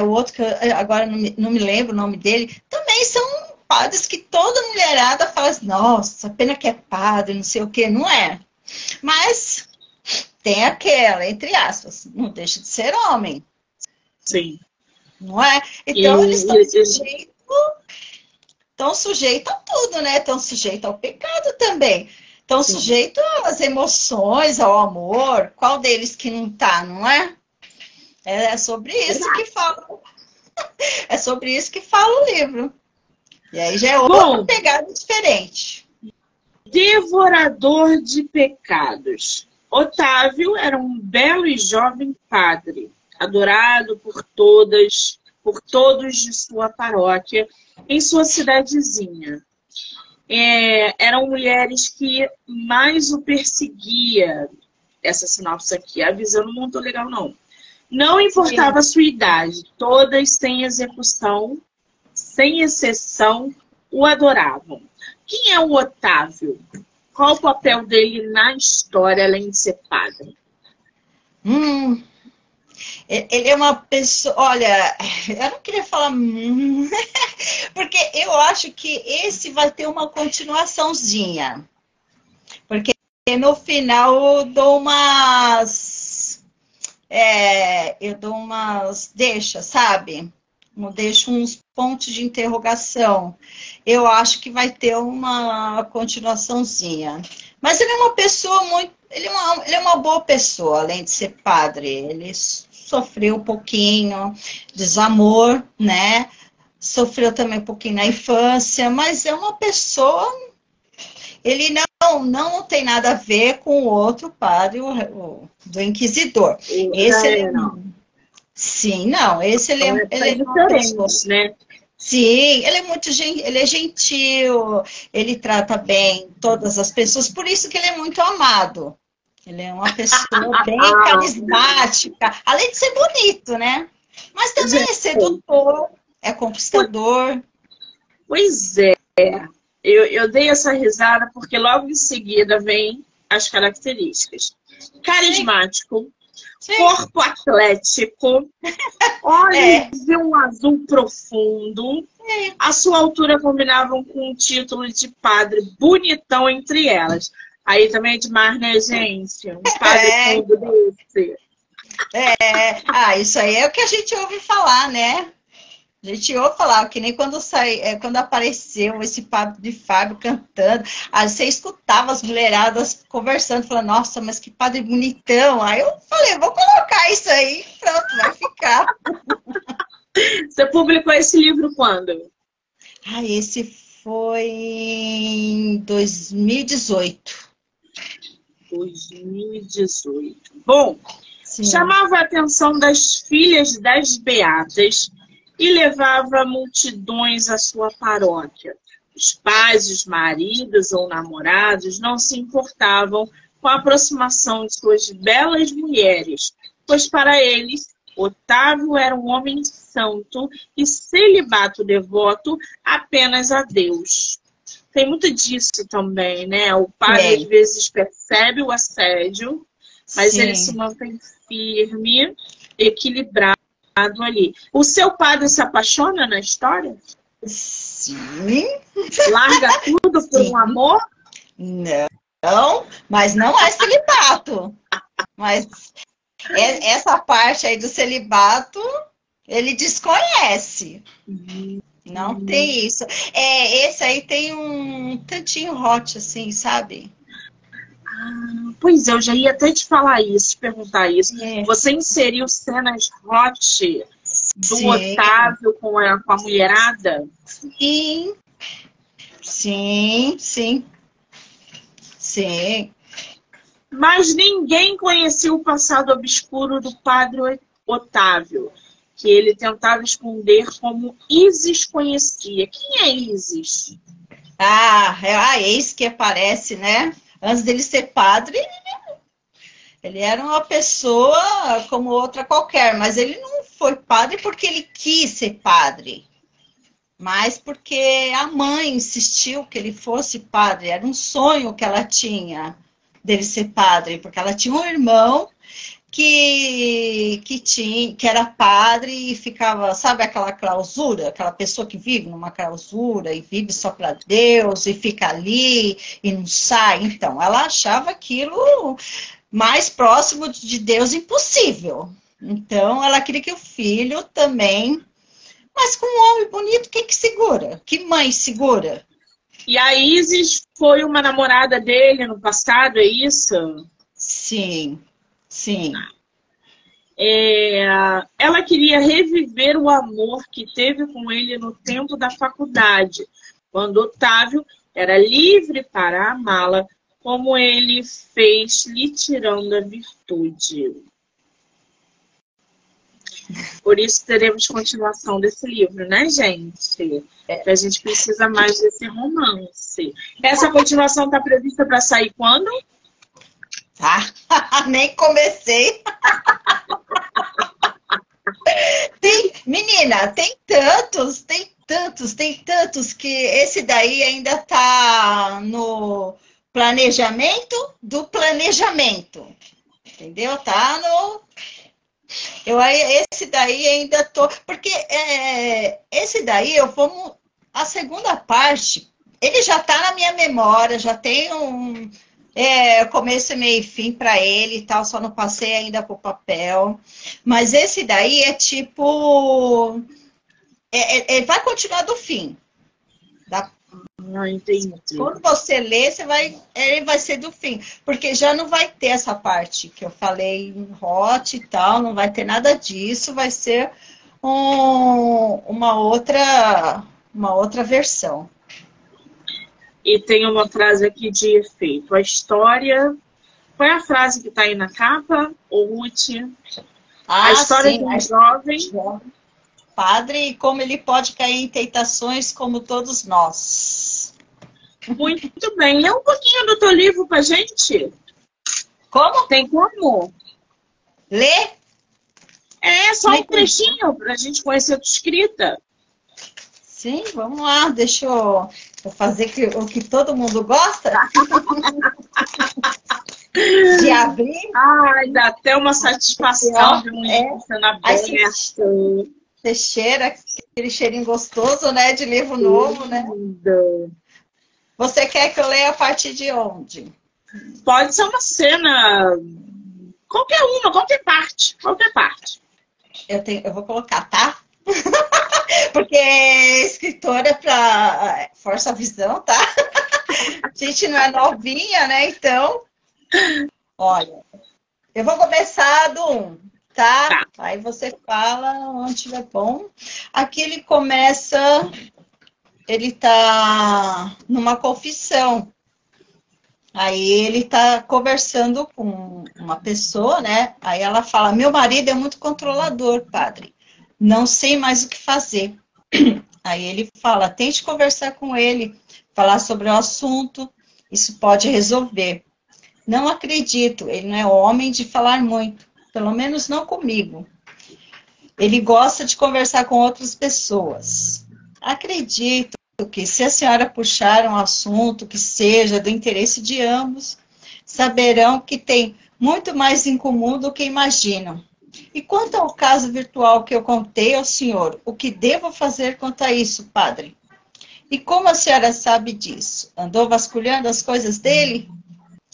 [SPEAKER 2] outro que agora não me lembro o nome dele, também são padres que toda mulherada fala assim, nossa, pena que é padre, não sei o que, não é? Mas tem aquela, entre aspas, não deixa de ser homem.
[SPEAKER 1] Sim.
[SPEAKER 2] Não é? Então, eles estão sujeitos a tudo, né? Estão sujeitos ao pecado também. Estão sujeitos às emoções, ao amor. Qual deles que não está, não é? É sobre isso que fala. É sobre isso que fala o livro. E aí já é outra pegada diferente.
[SPEAKER 1] Devorador de pecados. Otávio era um belo e jovem padre, adorado por todos de sua paróquia, em sua cidadezinha. Eram mulheres que mais o perseguia. Essa sinopse aqui, a visão não muito legal, não. Não importava a sua idade, todas sem exceção, o adoravam. Quem é o Otávio? Qual o papel dele na história, além de ser padre?
[SPEAKER 2] Ele é uma pessoa... Olha, eu não queria falar... Porque eu acho que esse vai ter uma continuaçãozinha. Porque no final eu dou umas... deixa, sabe? Deixo uns pontos de interrogação. Eu acho que vai ter uma continuaçãozinha. Mas ele é uma pessoa muito... Ele é uma boa pessoa, além de ser padre. Ele sofreu um pouquinho desamor, né? Sofreu também um pouquinho na infância, mas é uma pessoa... Ele não tem nada a ver com o outro padre, do inquisidor. Esse ele não. Sim, não. Esse ele é
[SPEAKER 1] diferente, né?
[SPEAKER 2] Sim, ele é gentil, ele trata bem todas as pessoas, por isso que ele é muito amado. Ele é uma pessoa bem carismática, além de ser bonito, né? Mas também é sedutor, é conquistador.
[SPEAKER 1] Pois é. Eu dei essa risada porque logo em seguida vem as características. Carismático, sim. Corpo atlético, olhos de um azul profundo. A sua altura combinavam com o título de padre bonitão entre elas. Aí também é demais, né, gente? Um padre tudo desse.
[SPEAKER 2] Isso aí é o que a gente ouve falar, né? A gente ouve falar, que nem quando apareceu esse padre de Fábio cantando, aí você escutava as mulheradas conversando, falando, nossa, mas que padre bonitão. Aí eu falei, vou colocar isso aí, pronto, vai ficar.
[SPEAKER 1] Você publicou esse livro quando?
[SPEAKER 2] Esse foi em 2018.
[SPEAKER 1] 2018. Bom,
[SPEAKER 2] sim.
[SPEAKER 1] Chamava a atenção das filhas das beatas e levava multidões à sua paróquia. Os pais, os maridos ou namorados não se importavam com a aproximação de suas belas mulheres, pois para eles Otávio era um homem santo e celibato devoto apenas a Deus. Tem muito disso também, né? O padre às vezes percebe o assédio, mas ele se mantém firme, equilibrado ali. O seu padre se apaixona na história?
[SPEAKER 2] Sim.
[SPEAKER 1] Larga tudo por um amor?
[SPEAKER 2] Não, mas não é celibato. Mas essa parte aí do celibato, ele desconhece. Não tem isso. Esse aí tem um tantinho hot, assim, sabe?
[SPEAKER 1] Pois é, eu já ia até te falar isso, te perguntar isso. Você inseriu cenas hot do Otávio com a mulherada?
[SPEAKER 2] Sim. Sim, sim. Sim.
[SPEAKER 1] Mas ninguém conhecia o passado obscuro do padre Otávio, que ele tentava esconder como Isis conhecia. Quem é Isis?
[SPEAKER 2] É a ex que aparece, né? Antes dele ser padre, ele era uma pessoa como outra qualquer, mas ele não foi padre porque ele quis ser padre, mas porque a mãe insistiu que ele fosse padre. Era um sonho que ela tinha dele ser padre, porque ela tinha um irmão que era padre e ficava, sabe aquela clausura, aquela pessoa que vive numa clausura e vive só para Deus e fica ali e não sai. Então, ela achava aquilo mais próximo de Deus impossível. Então, ela queria que o filho também, mas com um homem bonito, quem que segura? Que mãe segura?
[SPEAKER 1] E a Isis foi uma namorada dele no passado, é isso?
[SPEAKER 2] Sim, sim.
[SPEAKER 1] Ela queria reviver o amor que teve com ele no tempo da faculdade, quando Otávio era livre para amá-la, como ele fez lhe tirando a virtude. Por isso teremos continuação desse livro, né, gente? A gente precisa mais desse romance. Essa continuação está prevista para sair quando?
[SPEAKER 2] Nem comecei. Menina, tem tantos que esse daí ainda tá no planejamento do planejamento. Entendeu? Tá no... esse daí ainda tô... Porque esse daí eu vou... A segunda parte, ele já tá na minha memória, já tem um... começo, meio e fim para ele e tal, só não passei ainda pro papel. Mas esse daí é tipo... vai continuar do fim.
[SPEAKER 1] Entendi.
[SPEAKER 2] Quando você lê, ele vai ser do fim. Porque já não vai ter essa parte que eu falei hot e tal, não vai ter nada disso, vai ser uma outra versão.
[SPEAKER 1] E tem uma frase aqui de efeito. A história... Qual é a frase que está aí na capa? O Ruth? A história de um jovem...
[SPEAKER 2] Padre, e como ele pode cair em tentações como todos nós.
[SPEAKER 1] Muito bem. Lê um pouquinho do teu livro pra gente.
[SPEAKER 2] Como?
[SPEAKER 1] Tem como?
[SPEAKER 2] Lê?
[SPEAKER 1] Só um trechinho pra gente conhecer a tua escrita.
[SPEAKER 2] Sim, vamos lá. Deixa eu fazer o que todo mundo gosta. De abrir.
[SPEAKER 1] Ai, dá até uma satisfação de um livro sendo aberto.
[SPEAKER 2] Você cheira aquele cheirinho gostoso, né? De livro novo, né? Você quer que eu leia a partir de onde?
[SPEAKER 1] Pode ser uma cena... qualquer parte.
[SPEAKER 2] Eu vou colocar, tá? Porque escritora força a visão, tá? A gente não é novinha, né? Então, olha, eu vou começar do 1. Tá? Aí você fala onde estiver bom. Aqui ele começa, ele tá numa confissão. Aí ele tá conversando com uma pessoa, né? Aí ela fala: meu marido é muito controlador, padre. Não sei mais o que fazer. Aí ele fala: tente conversar com ele, falar sobre o assunto, isso pode resolver. Não acredito, ele não é homem de falar muito. pelo menos não comigo. Ele gosta de conversar com outras pessoas. Acredito que se a senhora puxar um assunto que seja do interesse de ambos, saberão que tem muito mais em comum do que imaginam. E quanto ao caso virtual que eu contei ao senhor, o que devo fazer quanto a isso, padre? E como a senhora sabe disso? Andou vasculhando as coisas dele?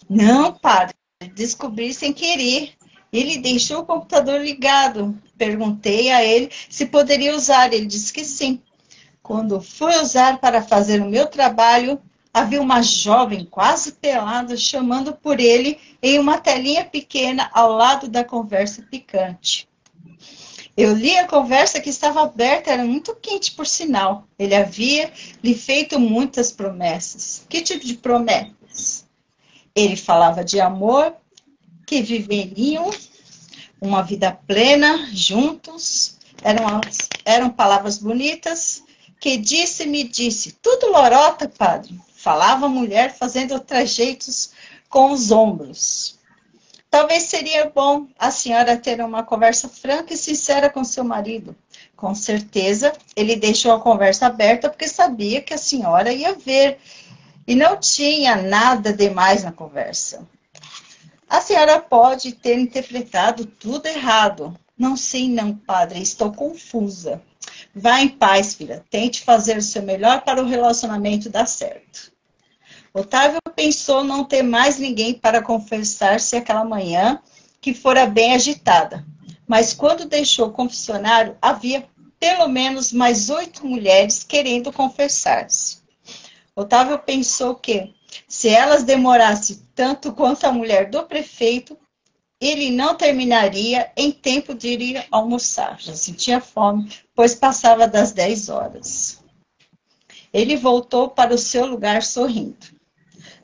[SPEAKER 2] Não, padre, descobri sem querer. Ele deixou o computador ligado. Perguntei a ele se poderia usar. Ele disse que sim. Quando fui usar para fazer o meu trabalho, havia uma jovem quase pelada chamando por ele em uma telinha pequena ao lado da conversa picante. Eu li a conversa que estava aberta, era muito quente, por sinal. Ele havia lhe feito muitas promessas. Que tipo de promessas? Ele falava de amor, que viveriam uma vida plena, juntos. Eram palavras bonitas, que me disse. Tudo lorota, padre. Falava a mulher fazendo trejeitos com os ombros. Talvez seria bom a senhora ter uma conversa franca e sincera com seu marido. Com certeza, ele deixou a conversa aberta porque sabia que a senhora ia ver. E não tinha nada demais na conversa. A senhora pode ter interpretado tudo errado. Não sei não, padre, estou confusa. Vá em paz, filha. Tente fazer o seu melhor para o relacionamento dar certo. Otávio pensou não ter mais ninguém para confessar-se aquela manhã, que fora bem agitada. Mas quando deixou o confessionário, havia pelo menos mais 8 mulheres querendo confessar-se. Otávio pensou que, se elas demorassem tanto quanto a mulher do prefeito, ele não terminaria em tempo de ir almoçar. Já sentia fome, pois passava das 10 horas. Ele voltou para o seu lugar sorrindo.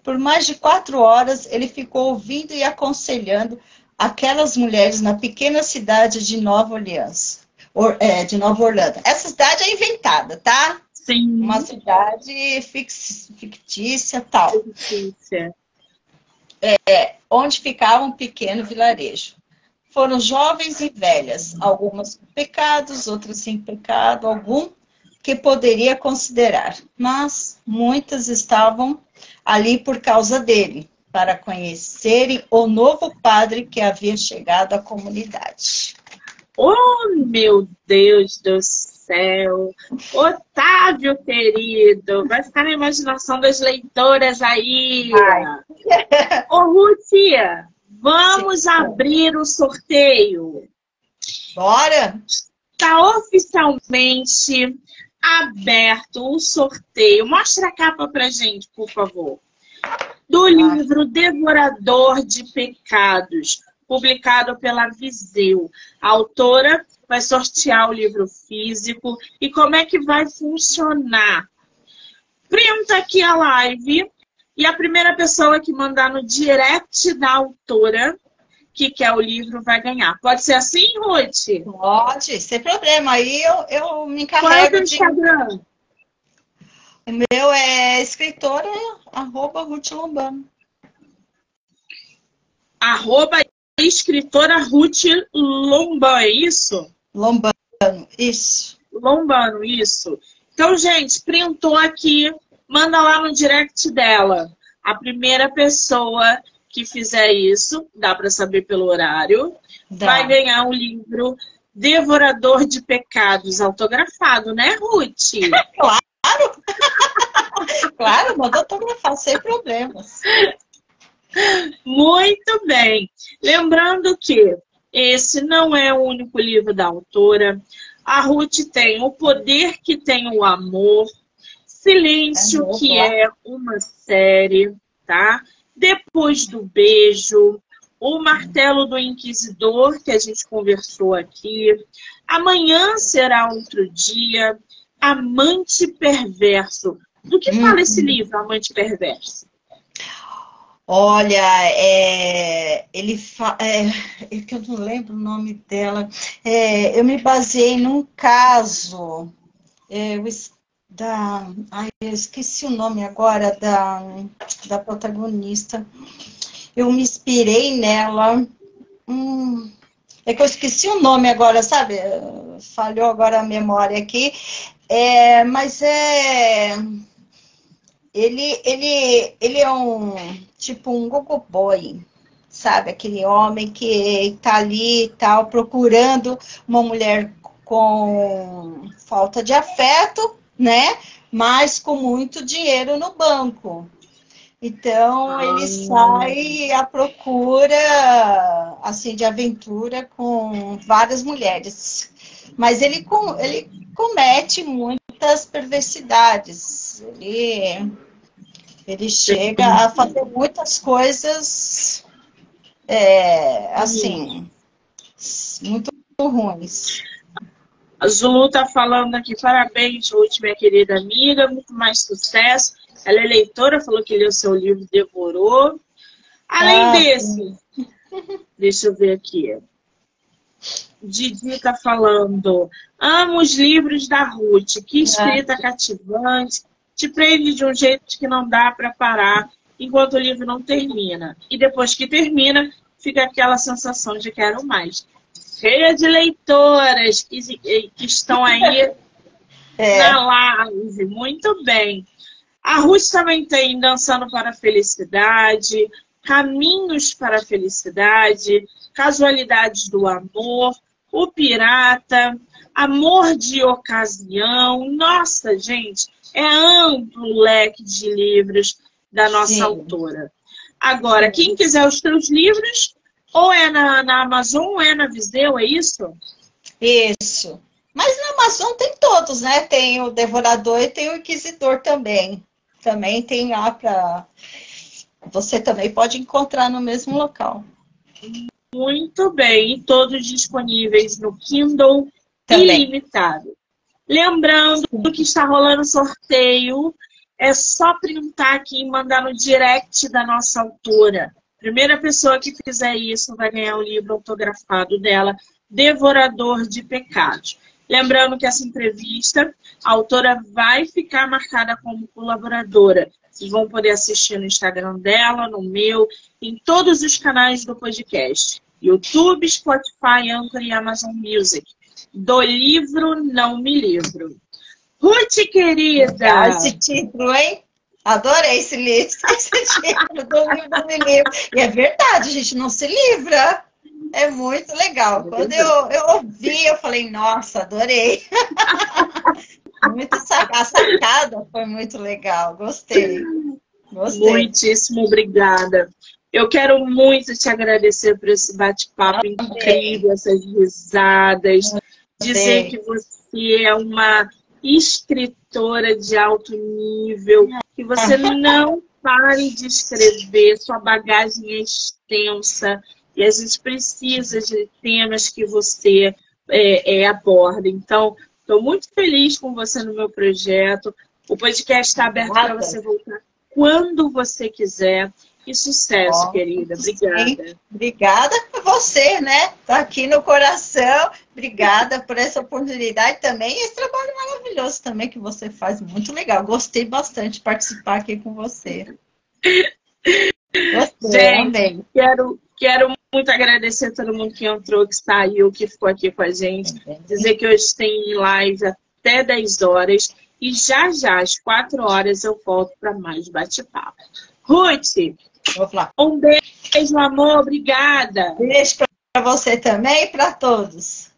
[SPEAKER 2] Por mais de 4 horas, ele ficou ouvindo e aconselhando aquelas mulheres na pequena cidade de Nova Orleans, de Nova Orlando. Essa cidade é inventada, tá?
[SPEAKER 1] Sim.
[SPEAKER 2] Uma cidade fictícia, tal.
[SPEAKER 1] Fictícia.
[SPEAKER 2] Onde ficava um pequeno vilarejo. Foram jovens e velhas, algumas com pecados, outras sem pecado algum, que poderia considerar, mas muitas estavam ali por causa dele, para conhecerem o novo padre que havia chegado à comunidade.
[SPEAKER 1] Oh, meu Deus do céu! Otávio, querido, vai ficar na imaginação das leitoras aí. Ô, Ruth, vamos abrir o sorteio.
[SPEAKER 2] Bora!
[SPEAKER 1] Está oficialmente aberto o sorteio. Mostra a capa pra gente, por favor. Do livro Devorador de Pecados, publicado pela Viseu. A autora vai sortear o livro físico. E como é que vai funcionar? Printa aqui a live e a primeira pessoa que mandar no direct da autora que quer o livro vai ganhar. Pode ser assim, Ruth?
[SPEAKER 2] Pode, sem problema. Aí eu me encarrego.
[SPEAKER 1] Qual é o teu Instagram?
[SPEAKER 2] O meu é escritora, @Ruth Lombano.
[SPEAKER 1] @escritora Ruth Lombano, é isso?
[SPEAKER 2] Lombano, isso.
[SPEAKER 1] Lombano, isso. Então, gente, printou aqui, manda lá no direct dela. A primeira pessoa que fizer isso, dá para saber pelo horário, vai ganhar um livro Devorador de Pecados, autografado, né, Ruth?
[SPEAKER 2] Claro! Claro, manda autografar, sem problemas.
[SPEAKER 1] Muito bem. Lembrando que esse não é o único livro da autora. A Ruth tem O Poder que Tem o Amor, Silêncio, que é uma série, tá? Depois do Beijo, O Martelo do Inquisidor, que a gente conversou aqui, Amanhã Será Outro Dia, Amante Perverso. Do que fala esse livro, Amante Perverso?
[SPEAKER 2] Olha, ele que eu não lembro o nome dela. Eu me baseei num caso eu esqueci o nome agora da protagonista. Eu me inspirei nela. É que eu esqueci o nome agora, sabe? Falhou agora a memória aqui. Mas ele é tipo um gogoboy, sabe? Aquele homem que tá ali e tal, procurando uma mulher com falta de afeto, né? Mas com muito dinheiro no banco. Então, ele sai à procura, assim, de aventura com várias mulheres. Mas ele comete muitas perversidades. Ele chega a fazer muitas coisas, assim, muito ruins.
[SPEAKER 1] A Zulu tá falando aqui, parabéns, Ruth, minha querida amiga, muito mais sucesso. Ela é leitora, falou que leu seu livro, devorou. Além desse, deixa eu ver aqui. Didi tá falando, amo os livros da Ruth, que escrita cativante, te prende de um jeito que não dá para parar enquanto o livro não termina. E depois que termina, fica aquela sensação de quero mais. Cheia de leitoras que estão aí na live. Muito bem. A Ruth também tem Dançando para a Felicidade, Caminhos para a Felicidade, Casualidades do Amor, O Pirata, Amor de Ocasião. Nossa, gente, é amplo o leque de livros da nossa autora. Agora, quem quiser os seus livros, ou é na Amazon ou é na Viseu, é isso?
[SPEAKER 2] Isso. Mas na Amazon tem todos, né? Tem o Devorador e tem o Inquisidor também. Também tem lá para... Você também pode encontrar no mesmo local.
[SPEAKER 1] Muito bem. E todos disponíveis no Kindle também. Ilimitado. Lembrando que está rolando sorteio. É só printar aqui e mandar no direct da nossa autora. Primeira pessoa que fizer isso vai ganhar o livro autografado dela, Devorador de Pecados. Lembrando que essa entrevista, a autora vai ficar marcada como colaboradora. Vocês vão poder assistir no Instagram dela, no meu, em todos os canais do podcast. YouTube, Spotify, Anchor e Amazon Music. Do livro Não Me Livro. Ruth, querida!
[SPEAKER 2] Esse título, hein? Adorei esse título do livro Não Me Livro. E é verdade, a gente não se livra. É muito legal. Quando eu ouvi, eu falei, nossa, adorei. A sacada foi muito legal. Gostei.
[SPEAKER 1] Muitíssimo obrigada. Eu quero muito te agradecer por esse bate-papo incrível, essas risadas. Dizer que você é uma escritora de alto nível, que você não pare de escrever, sua bagagem é extensa. E a gente precisa de temas que você aborda. Então, estou muito feliz com você no meu projeto. O podcast está aberto para você voltar quando você quiser. E sucesso, querida. Obrigada.
[SPEAKER 2] Sim. Obrigada por você, né? Está aqui no coração. Obrigada por essa oportunidade também. E esse trabalho maravilhoso também que você faz. Muito legal. Gostei bastante de participar aqui com você.
[SPEAKER 1] Gostei, gente, quero muito agradecer a todo mundo que entrou, que saiu, que ficou aqui com a gente. Dizer que hoje tem live até 10 horas. E já, às 4 horas, eu volto para mais bate-papo. Ruth, um beijo, amor. Obrigada.
[SPEAKER 2] Beijo para você também e para todos.